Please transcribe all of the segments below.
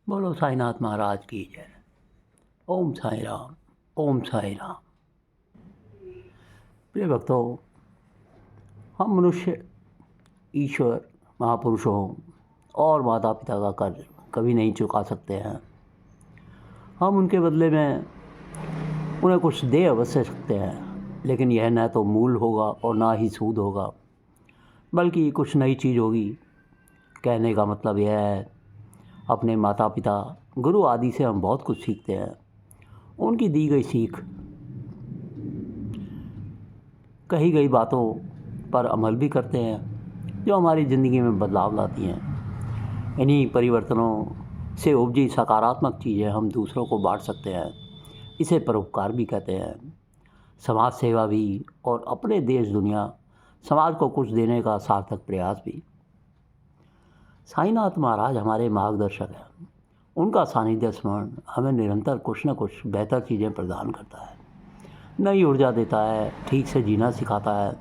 बोलो साईनाथ महाराज की जय। ओम साई राम। ओम साई राम। प्रिय भक्तों, हम मनुष्य ईश्वर, महापुरुषों और माता पिता का कर्ज कभी नहीं चुका सकते हैं। हम उनके बदले में उन्हें कुछ दे अवश्य सकते हैं, लेकिन यह न तो मूल होगा और ना ही सूद होगा, बल्कि कुछ नई चीज़ होगी। कहने का मतलब यह है, अपने माता पिता, गुरु आदि से हम बहुत कुछ सीखते हैं। उनकी दी गई सीख, कही गई बातों पर अमल भी करते हैं, जो हमारी ज़िंदगी में बदलाव लाती हैं। इन्हीं परिवर्तनों से उपजी सकारात्मक चीज़ें हम दूसरों को बांट सकते हैं। इसे परोपकार भी कहते हैं, समाज सेवा भी, और अपने देश दुनिया समाज को कुछ देने का सार्थक प्रयास भी। साईनाथ महाराज हमारे मार्गदर्शक हैं। उनका सानिध्य स्मरण हमें निरंतर कुछ न कुछ बेहतर चीज़ें प्रदान करता है, नई ऊर्जा देता है, ठीक से जीना सिखाता है,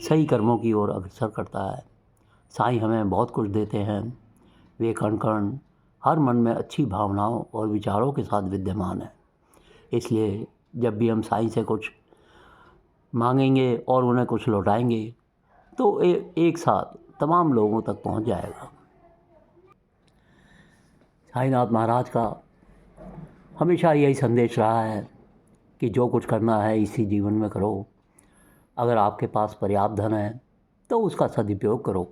सही कर्मों की ओर अग्रसर करता है। साईं हमें बहुत कुछ देते हैं। वे कण कण हर मन में अच्छी भावनाओं और विचारों के साथ विद्यमान है। इसलिए जब भी हम साईं से कुछ मांगेंगे और उन्हें कुछ लौटाएंगे, तो एक साथ तमाम लोगों तक पहुंच जाएगा। साईनाथ महाराज का हमेशा यही संदेश रहा है कि जो कुछ करना है इसी जीवन में करो। अगर आपके पास पर्याप्त धन है तो उसका सदुपयोग करो,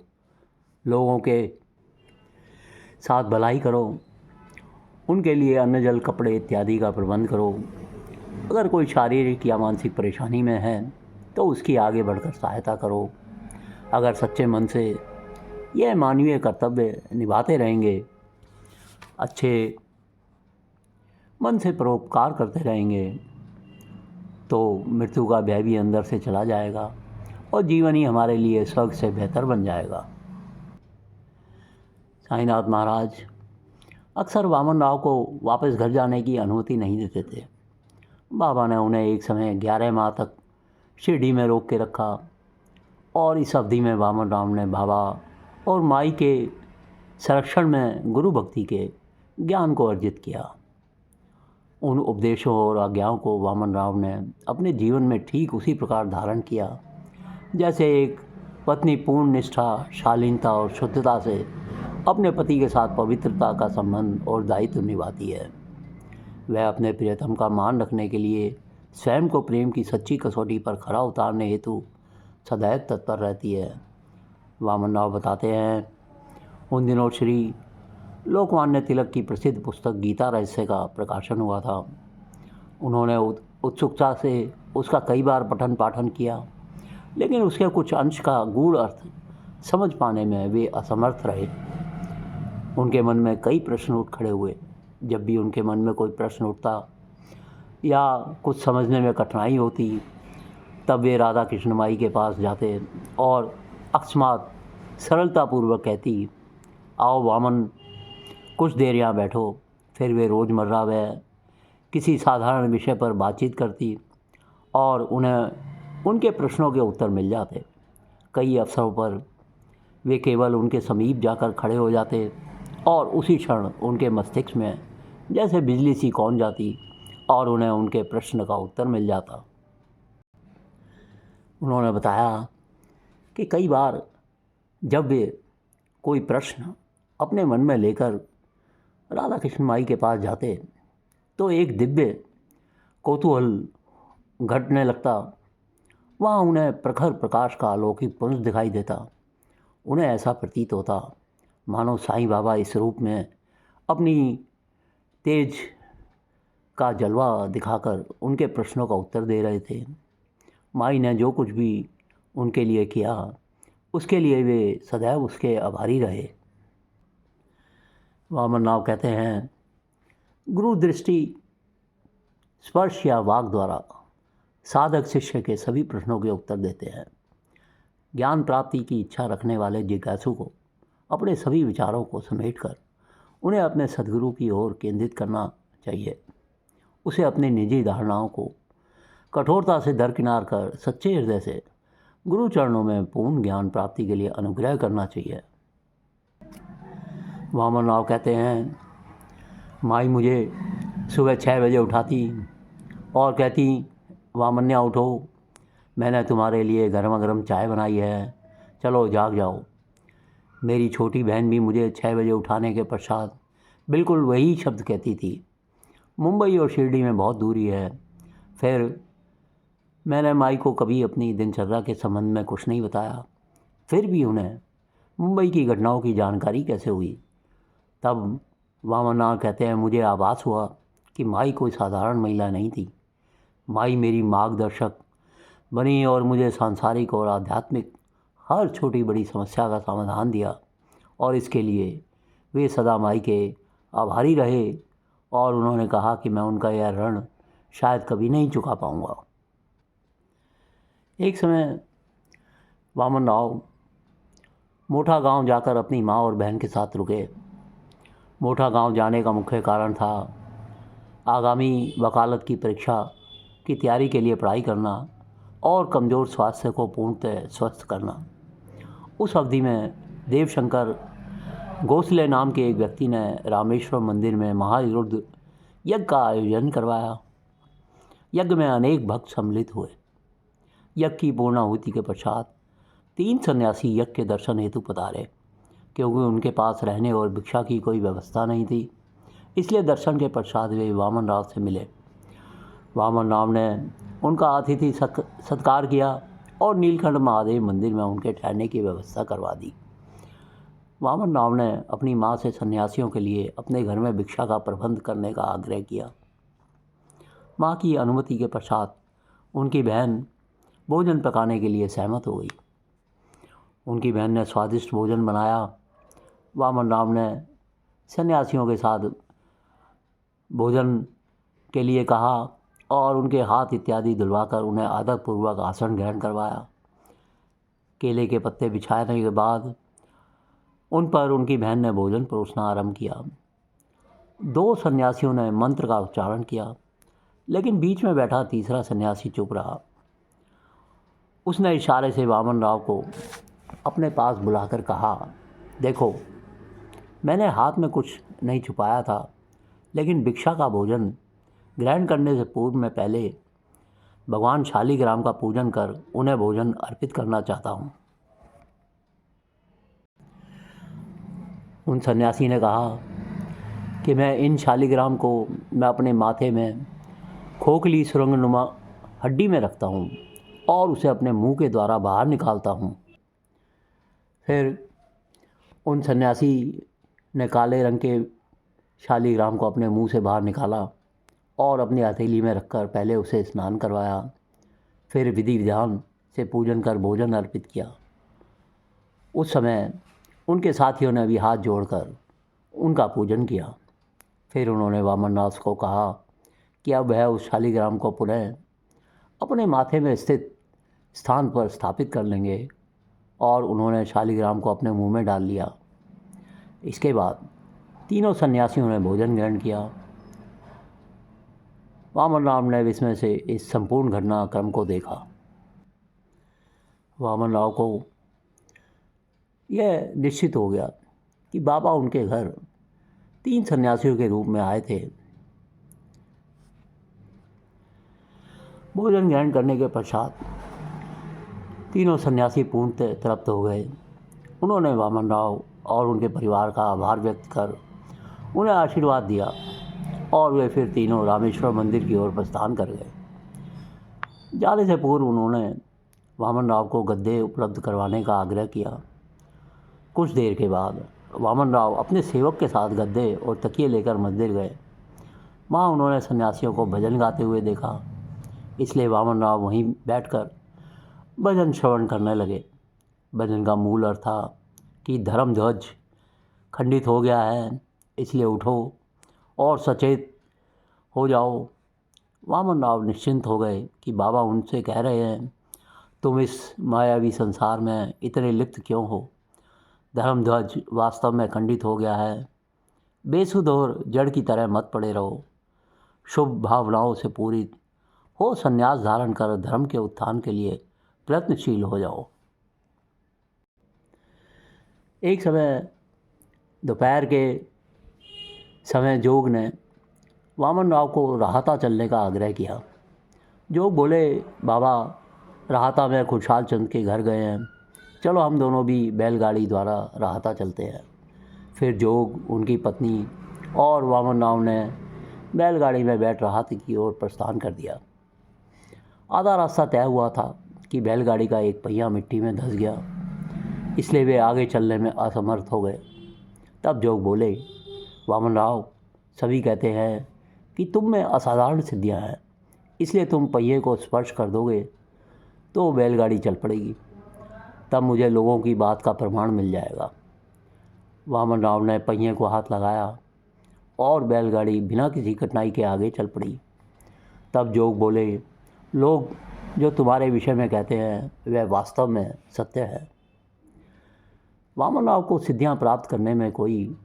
लोगों के साथ भलाई करो, उनके लिए अन्न जल कपड़े इत्यादि का प्रबंध करो। अगर कोई शारीरिक या मानसिक परेशानी में है तो उसकी आगे बढ़कर सहायता करो। अगर सच्चे मन से यह मानवीय कर्तव्य निभाते रहेंगे, अच्छे मन से परोपकार करते रहेंगे, तो मृत्यु का भय भी अंदर से चला जाएगा और जीवन ही हमारे लिए स्वर्ग से बेहतर बन जाएगा। साईनाथ महाराज अक्सर वामन राव को वापस घर जाने की अनुमति नहीं देते थे। बाबा ने उन्हें एक समय 11 माह तक शिरडी में रोक के रखा, और इस अवधि में वामन राव ने बाबा और माई के संरक्षण में गुरु भक्ति के ज्ञान को अर्जित किया। उन उपदेशों और आज्ञाओं को वामन राव ने अपने जीवन में ठीक उसी प्रकार धारण किया, जैसे एक पत्नी पूर्ण निष्ठा, शालीनता और शुद्धता से अपने पति के साथ पवित्रता का संबंध और दायित्व निभाती है। वह अपने प्रियतम का मान रखने के लिए स्वयं को प्रेम की सच्ची कसौटी पर खरा उतारने हेतु सदैव तत्पर रहती है। वामन राव बताते हैं, उन दिनों श्री लोकमान्य तिलक की प्रसिद्ध पुस्तक गीता रहस्य का प्रकाशन हुआ था। उन्होंने उत्सुकता से उसका कई बार पठन पाठन किया, लेकिन उसके कुछ अंश का गूढ़ अर्थ समझ पाने में वे असमर्थ रहे। उनके मन में कई प्रश्न उठ खड़े हुए। जब भी उनके मन में कोई प्रश्न उठता या कुछ समझने में कठिनाई होती, तब वे राधा कृष्ण माई के पास जाते और अकस्मात सरलतापूर्वक कहती, आओ वामन, कुछ देर यहाँ बैठो। फिर वे रोज़मर्रा व किसी साधारण विषय पर बातचीत करती और उन्हें उनके प्रश्नों के उत्तर मिल जाते। कई अवसरों पर वे केवल उनके समीप जाकर खड़े हो जाते और उसी क्षण उनके मस्तिष्क में जैसे बिजली सी कौंध जाती और उन्हें उनके प्रश्न का उत्तर मिल जाता। उन्होंने बताया कि कई बार जब वे कोई प्रश्न अपने मन में लेकर राधा कृष्ण माई के पास जाते, तो एक दिव्य कौतूहल घटने लगता। वहाँ उन्हें प्रखर प्रकाश का अलौकिक पुंज दिखाई देता। उन्हें ऐसा प्रतीत होता मानो साईं बाबा इस रूप में अपनी तेज का जलवा दिखाकर उनके प्रश्नों का उत्तर दे रहे थे। माई ने जो कुछ भी उनके लिए किया, उसके लिए वे सदैव उसके आभारी रहे। वामन राव कहते हैं, गुरु दृष्टि, स्पर्श या वाक द्वारा साधक शिष्य के सभी प्रश्नों के उत्तर देते हैं। ज्ञान प्राप्ति की इच्छा रखने वाले जिज्ञासु को अपने सभी विचारों को समेटकर उन्हें अपने सद्गुरु की ओर केंद्रित करना चाहिए। उसे अपनी निजी धारणाओं को कठोरता से दरकिनार कर सच्चे हृदय से गुरु चरणों में पूर्ण ज्ञान प्राप्ति के लिए अनुग्रह करना चाहिए। वामन राव कहते हैं, माई मुझे सुबह 6 बजे उठाती और कहती, वामन्या उठो, मैंने तुम्हारे लिए गर्मा गर्म चाय बनाई है, चलो जाग जाओ। मेरी छोटी बहन भी मुझे 6 बजे उठाने के पश्चात बिल्कुल वही शब्द कहती थी। मुंबई और शिरडी में बहुत दूरी है। फिर मैंने माई को कभी अपनी दिनचर्या के संबंध में कुछ नहीं बताया। फिर भी उन्हें मुंबई की घटनाओं की जानकारी कैसे हुई? तब वामननाथ कहते हैं, मुझे आभास हुआ कि माई कोई साधारण महिला नहीं थी। माई मेरी मार्गदर्शक बनी और मुझे सांसारिक और आध्यात्मिक हर छोटी बड़ी समस्या का समाधान दिया, और इसके लिए वे सदा माई के आभारी रहे। और उन्होंने कहा कि मैं उनका यह ऋण शायद कभी नहीं चुका पाऊँगा। एक समय वामन राव मोठा गांव जाकर अपनी माँ और बहन के साथ रुके। मोठा गांव जाने का मुख्य कारण था आगामी वकालत की परीक्षा की तैयारी के लिए पढ़ाई करना और कमज़ोर स्वास्थ्य को पूर्णतः स्वस्थ करना। उस अवधि में देवशंकर गोसले नाम के एक व्यक्ति ने रामेश्वरम मंदिर में महारुद्र यज्ञ का आयोजन करवाया। यज्ञ में अनेक भक्त सम्मिलित हुए। यज्ञ की पूर्णाहुति के पश्चात 3 सन्यासी यज्ञ के दर्शन हेतु पधारे। क्योंकि उनके पास रहने और भिक्षा की कोई व्यवस्था नहीं थी, इसलिए दर्शन के पश्चात वे वामन राव से मिले। वामन राव ने उनका अतिथि सत्कार किया और नीलकंठ महादेव मंदिर में उनके ठहरने की व्यवस्था करवा दी। वामन राव ने अपनी माँ से सन्यासियों के लिए अपने घर में भिक्षा का प्रबंध करने का आग्रह किया। माँ की अनुमति के पश्चात उनकी बहन भोजन पकाने के लिए सहमत हो गई। उनकी बहन ने स्वादिष्ट भोजन बनाया। वामन राव ने सन्यासियों के साथ भोजन के लिए कहा और उनके हाथ इत्यादि धुलवाकर उन्हें आदरपूर्वक आसन ग्रहण करवाया। केले के पत्ते बिछाने के बाद उन पर उनकी बहन ने भोजन परोसना आरंभ किया। 2 सन्यासियों ने मंत्र का उच्चारण किया, लेकिन बीच में बैठा तीसरा सन्यासी चुप रहा। उसने इशारे से वामन राव को अपने पास बुलाकर कहा, देखो, मैंने हाथ में कुछ नहीं छुपाया था, लेकिन भिक्षा का भोजन ग्रहण करने से पूर्व मैं पहले भगवान शालिग्राम का पूजन कर उन्हें भोजन अर्पित करना चाहता हूँ। उन सन्यासी ने कहा कि मैं इन शालिग्राम को मैं अपने माथे में खोखली सुरंगनुमा हड्डी में रखता हूँ और उसे अपने मुंह के द्वारा बाहर निकालता हूँ। फिर उन सन्यासी ने काले रंग के शालिग्राम को अपने मुंह से बाहर निकाला और अपनी हथेली में रखकर पहले उसे स्नान करवाया। फिर विधि विधान से पूजन कर भोजन अर्पित किया। उस समय उनके साथियों ने भी हाथ जोड़कर उनका पूजन किया। फिर उन्होंने वामननाथ को कहा कि अब वह उस शालिग्राम को पुनः अपने माथे में स्थित स्थान पर स्थापित कर लेंगे, और उन्होंने शालिग्राम को अपने मुंह में डाल लिया। इसके बाद तीनों सन्यासियों ने भोजन ग्रहण किया। वामन राव ने विस्मय से इस संपूर्ण घटनाक्रम को देखा। वामन राव को यह निश्चित हो गया कि बाबा उनके घर 3 सन्यासियों के रूप में आए थे। भोजन ग्रहण करने के पश्चात तीनों सन्यासी पूर्णतः तृप्त हो गए। उन्होंने वामन राव और उनके परिवार का आभार व्यक्त कर उन्हें आशीर्वाद दिया और वे फिर तीनों रामेश्वर मंदिर की ओर प्रस्थान कर गए। जाने से पूर्व उन्होंने वामन राव को गद्दे उपलब्ध करवाने का आग्रह किया। कुछ देर के बाद वामन राव अपने सेवक के साथ गद्दे और तकिए लेकर मंदिर गए। वहाँ उन्होंने सन्यासियों को भजन गाते हुए देखा, इसलिए वामन राव वहीं बैठकर भजन श्रवण करने लगे। भजन का मूल अर्थ था कि धर्म ध्वज खंडित हो गया है, इसलिए उठो और सचेत हो जाओ। वामन राव निश्चिंत हो गए कि बाबा उनसे कह रहे हैं, तुम इस मायावी संसार में इतने लिप्त क्यों हो? धर्म ध्वज वास्तव में खंडित हो गया है। बेसुध और जड़ की तरह मत पड़े रहो। शुभ भावनाओं से पूरी हो संन्यास धारण कर धर्म के उत्थान के लिए प्रयत्नशील हो जाओ। एक समय दोपहर के समय जोग ने वामन राव को राहता चलने का आग्रह किया। जोग बोले, बाबा राहता में खुशहाल चंद के घर गए हैं, चलो हम दोनों भी बैलगाड़ी द्वारा राहता चलते हैं। फिर जोग, उनकी पत्नी और वामन राव ने बैलगाड़ी में बैठ राहत की ओर प्रस्थान कर दिया। आधा रास्ता तय हुआ था कि बैलगाड़ी का एक पहिया मिट्टी में धंस गया, इसलिए वे आगे चलने में असमर्थ हो गए। तब जोग बोले, वामन राव, सभी कहते हैं कि तुम में असाधारण सिद्धियां हैं, इसलिए तुम पहिए को स्पर्श कर दोगे तो बैलगाड़ी चल पड़ेगी, तब मुझे लोगों की बात का प्रमाण मिल जाएगा। वामन राव ने पहिए को हाथ लगाया और बैलगाड़ी बिना किसी कठिनाई के आगे चल पड़ी। तब जोग बोले, लोग जो तुम्हारे विषय में कहते हैं वह वास्तव में सत्य है। वामन राव को सिद्धियां प्राप्त करने में कोई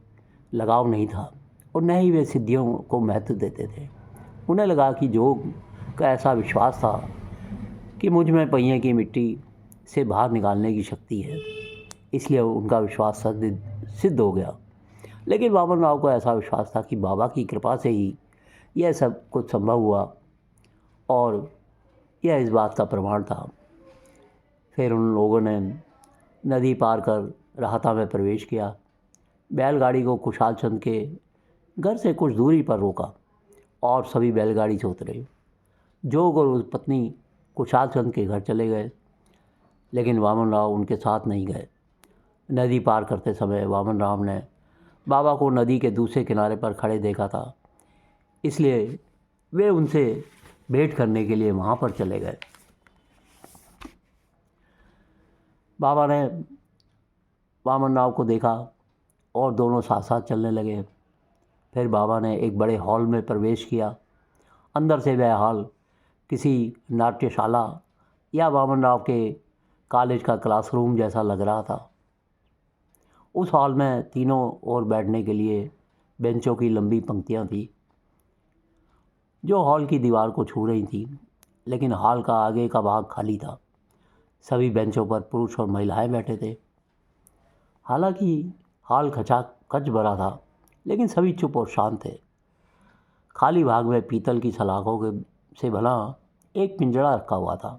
लगाव नहीं था और न ही वे सिद्धियों को महत्व देते थे। उन्हें लगा कि जोग का ऐसा विश्वास था कि मुझ में पहिए की मिट्टी से बाहर निकालने की शक्ति है, इसलिए उनका विश्वास सिद्ध हो गया। लेकिन वामन राव को ऐसा विश्वास था कि बाबा की कृपा से ही यह सब कुछ संभव हुआ और यह इस बात का प्रमाण था। फिर उन लोगों ने नदी पार कर राहता में प्रवेश किया। बैलगाड़ी को खुशहाल चंद के घर से कुछ दूरी पर रोका और सभी बैलगाड़ी से उतरे। जोग और उस पत्नी खुशहाल चंद के घर चले गए, लेकिन वामन राव उनके साथ नहीं गए। नदी पार करते समय वामन राव ने बाबा को नदी के दूसरे किनारे पर खड़े देखा था, इसलिए वे उनसे भेंट करने के लिए वहाँ पर चले गए। बाबा ने वामन राव को देखा और दोनों साथ साथ चलने लगे। फिर बाबा ने एक बड़े हॉल में प्रवेश किया। अंदर से वह हॉल किसी नाट्यशाला या वामन राव के कॉलेज का क्लासरूम जैसा लग रहा था। उस हॉल में तीनों ओर बैठने के लिए बेंचों की लंबी पंक्तियां थी जो हॉल की दीवार को छू रही थी, लेकिन हॉल का आगे का भाग खाली था। सभी बेंचों पर पुरुष और महिलाएं बैठे थे। हालांकि हॉल खचाखच भरा था, लेकिन सभी चुप और शांत थे। खाली भाग में पीतल की सलाखों से बना एक पिंजड़ा रखा हुआ था,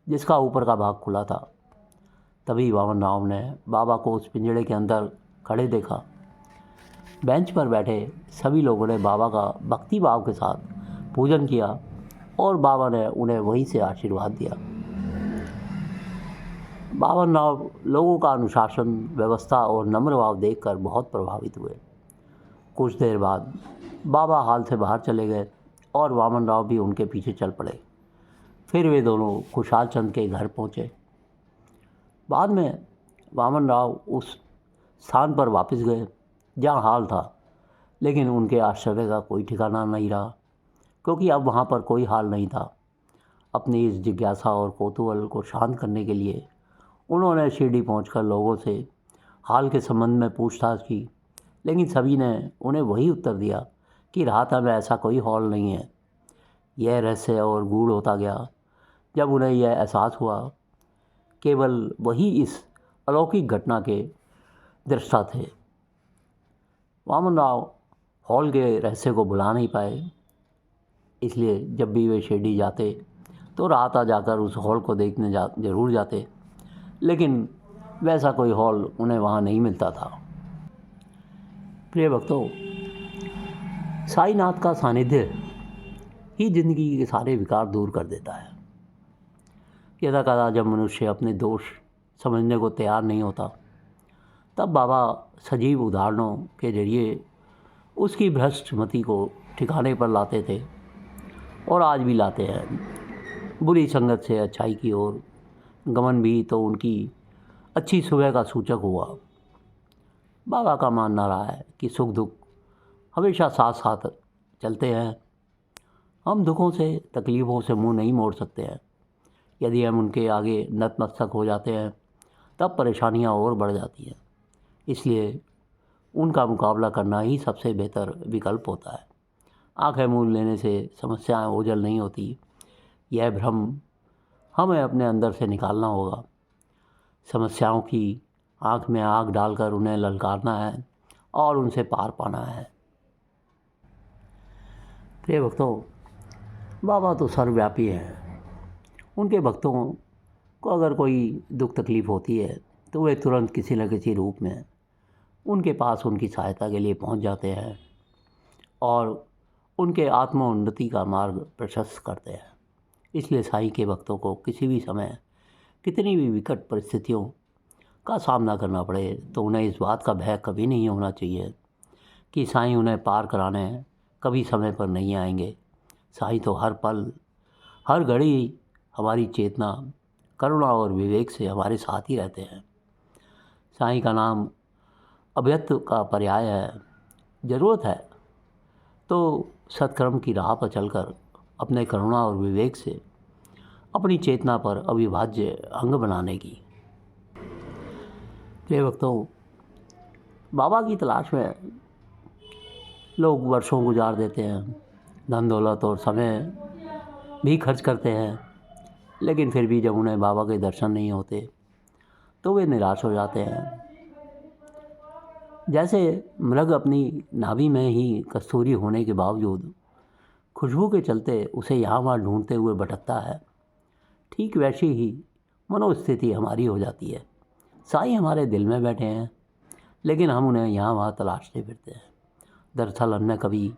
जिसका ऊपर का भाग खुला था। तभी वामन राव ने बाबा को उस पिंजड़े के अंदर खड़े देखा। बेंच पर बैठे सभी लोगों ने बाबा का भक्ति भाव के साथ पूजन किया और बाबा ने उन्हें वहीं से आशीर्वाद दिया। वामन राव लोगों का अनुशासन, व्यवस्था और नम्र भाव देखकर बहुत प्रभावित हुए। कुछ देर बाद बाबा हॉल से बाहर चले गए और वामन राव भी उनके पीछे चल पड़े। फिर वे दोनों खुशहाल चंद के घर पहुँचे। बाद में वामन राव उस स्थान पर वापस गए जहाँ हॉल था, लेकिन उनके आश्चर्य का कोई ठिकाना नहीं रहा, क्योंकि अब वहाँ पर कोई हॉल नहीं था। अपनी इस जिज्ञासा और कौतूहल को शांत करने के लिए उन्होंने शिरडी पहुंचकर लोगों से हॉल के संबंध में पूछताछ की, लेकिन सभी ने उन्हें वही उत्तर दिया कि राहता में ऐसा कोई हॉल नहीं है। यह रहस्य और गूढ़ होता गया जब उन्हें यह एहसास हुआ केवल वही इस अलौकिक घटना के दृष्टा थे। वामन राव हॉल के रहस्य को भुला नहीं पाए, इसलिए जब भी वे शिरडी जाते तो राहता जाकर उस हॉल को देखने जरूर जाते, लेकिन वैसा कोई हॉल उन्हें वहाँ नहीं मिलता था। प्रिय भक्तों, साईनाथ का सानिध्य ही जिंदगी के सारे विकार दूर कर देता है। यदा कदा जब मनुष्य अपने दोष समझने को तैयार नहीं होता, तब बाबा सजीव उदाहरणों के जरिए उसकी भ्रष्ट मति को ठिकाने पर लाते थे और आज भी लाते हैं। बुरी संगत से अच्छाई की ओर गमन भी तो उनकी अच्छी सुबह का सूचक हुआ। बाबा का मानना रहा है कि सुख दुख हमेशा साथ साथ चलते हैं। हम दुखों से, तकलीफ़ों से मुंह नहीं मोड़ सकते हैं। यदि हम उनके आगे नतमस्तक हो जाते हैं तब परेशानियां और बढ़ जाती हैं। इसलिए उनका मुकाबला करना ही सबसे बेहतर विकल्प होता है। आंखें मूंद लेने से समस्याएं ओझल नहीं होती। यह भ्रम हमें अपने अंदर से निकालना होगा। समस्याओं की आंख में आग डालकर उन्हें ललकारना है और उनसे पार पाना है। प्रिय भक्तों, बाबा तो सर्वव्यापी हैं। उनके भक्तों को अगर कोई दुख तकलीफ़ होती है तो वे तुरंत किसी न किसी रूप में उनके पास उनकी सहायता के लिए पहुंच जाते हैं और उनके आत्मोन्नति का मार्ग प्रशस्त करते हैं। इसलिए साईं के भक्तों को किसी भी समय कितनी भी विकट परिस्थितियों का सामना करना पड़े तो उन्हें इस बात का भय कभी नहीं होना चाहिए कि साईं उन्हें पार कराने कभी समय पर नहीं आएंगे। साईं तो हर पल हर घड़ी हमारी चेतना, करुणा और विवेक से हमारे साथ ही रहते हैं। साईं का नाम अभयत्व का पर्याय है। ज़रूरत है तो सत्कर्म की राह पर चलकर अपने करुणा और विवेक से अपनी चेतना पर अविभाज्य अंग बनाने की। प्रिय भक्तों, बाबा की तलाश में लोग वर्षों गुजार देते हैं, धन दौलत और समय भी खर्च करते हैं, लेकिन फिर भी जब उन्हें बाबा के दर्शन नहीं होते तो वे निराश हो जाते हैं। जैसे मृग अपनी नाभि में ही कस्तूरी होने के बावजूद खुशबू के चलते उसे यहाँ वहाँ ढूंढते हुए भटकता है, ठीक वैसी ही मनोस्थिति हमारी हो जाती है। साईं हमारे दिल में बैठे हैं, लेकिन हम उन्हें यहाँ वहाँ तलाशते फिरते हैं। दरअसल हमने कभी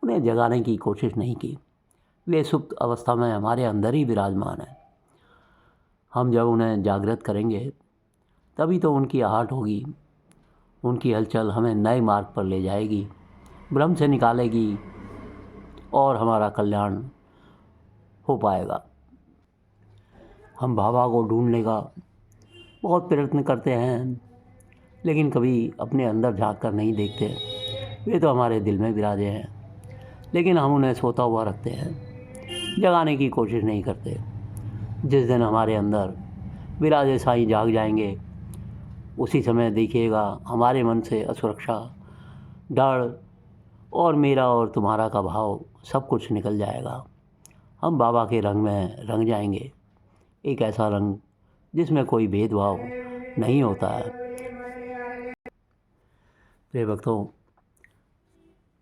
उन्हें जगाने की कोशिश नहीं की। वे सुप्त अवस्था में हमारे अंदर ही विराजमान है। हम जब उन्हें जागृत करेंगे तभी तो उनकी आहट होगी, उनकी हलचल हमें नए मार्ग पर ले जाएगी, भ्रम से निकालेगी और हमारा कल्याण हो पाएगा। हम बाबा को ढूंढने का बहुत प्रयत्न करते हैं, लेकिन कभी अपने अंदर झांक कर नहीं देखते। वे तो हमारे दिल में विराजे हैं, लेकिन हम उन्हें सोता हुआ रखते हैं, जगाने की कोशिश नहीं करते। जिस दिन हमारे अंदर विराजे साईं जाग जाएंगे, उसी समय देखिएगा हमारे मन से असुरक्षा, डर और मेरा और तुम्हारा का भाव सब कुछ निकल जाएगा। हम बाबा के रंग में रंग जाएंगे, एक ऐसा रंग जिसमें कोई भेदभाव नहीं होता है। प्रिय भक्तों,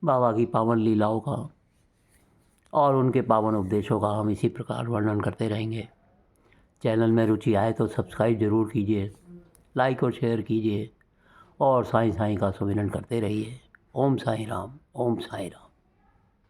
बाबा की पावन लीलाओं का और उनके पावन उपदेशों का हम इसी प्रकार वर्णन करते रहेंगे। चैनल में रुचि आए तो सब्सक्राइब ज़रूर कीजिए, लाइक और शेयर कीजिए और साईं साईं का सुमिरन करते रहिए। ओम साईं राम, ओम साईं राम।